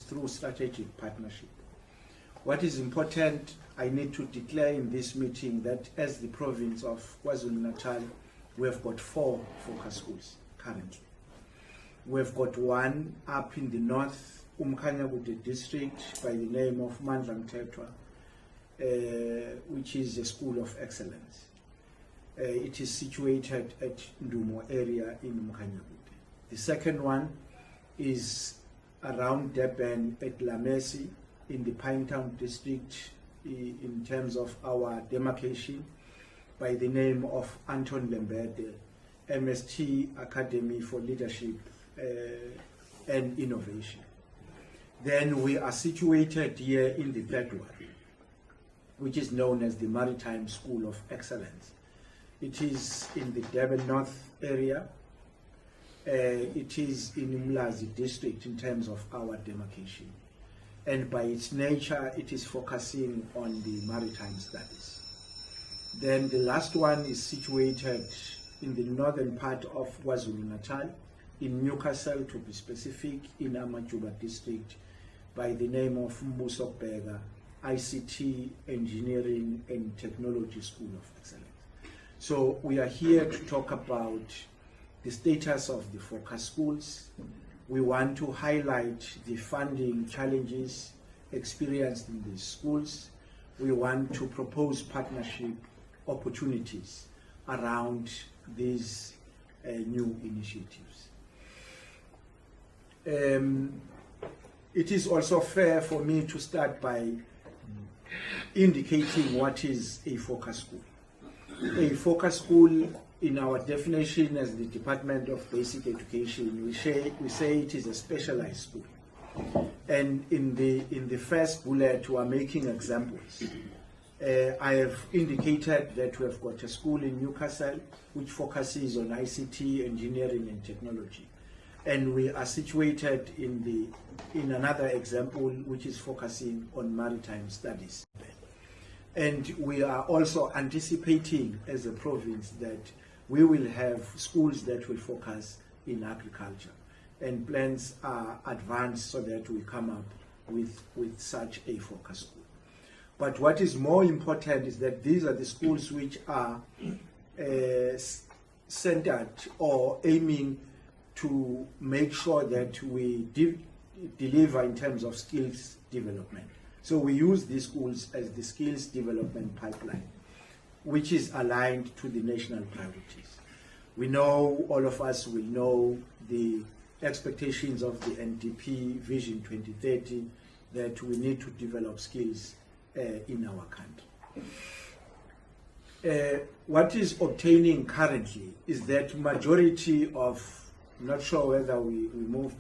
through strategic partnership. What is important, I need to declare in this meeting that as the province of KwaZulu-Natal, we have got 4 focus schools currently. We have got one up in the north, Umkhanyakude district, by the name of Mandla Mthethwa, which is a school of excellence. It is situated at Ndumo area in Umkhanyakude. The second one is around Durban at Lamesi in the Pinetown district in terms of our demarcation, by the name of Anton Lembede, MST Academy for Leadership and Innovation. Then we are situated here in the third one, which is known as the Maritime School of Excellence. It is in the Durban North area. It is in Umlazi district in terms of our demarcation. And by its nature, it is focusing on the maritime studies. Then the last one is situated in the northern part of KwaZulu-Natal, in Newcastle to be specific, in Amajuba district, by the name of Mbuso Bheka ICT Engineering and Technology School of Excellence. So we are here to talk about the status of the focus schools. We want to highlight the funding challenges experienced in these schools. We want to propose partnership opportunities around these new initiatives. It is also fair for me to start by indicating what is a focus school. A focus school, in our definition as the Department of Basic Education, we say it is a specialized school. And in the first bullet, we are making examples. I have indicated that we have got a school in Newcastle which focuses on ICT, engineering and technology. And we are situated in another example which is focusing on maritime studies. And we are also anticipating as a province that we will have schools that will focus in agriculture. And plans are advanced so that we come up with such a focus school. But what is more important is that these are the schools which are centered or aiming to make sure that we deliver in terms of skills development. So we use these schools as the skills development pipeline, which is aligned to the national priorities. We know, all of us will know, the expectations of the NDP Vision 2030, that we need to develop skills in our country. What is obtaining currently is that majority of, not sure whether we moved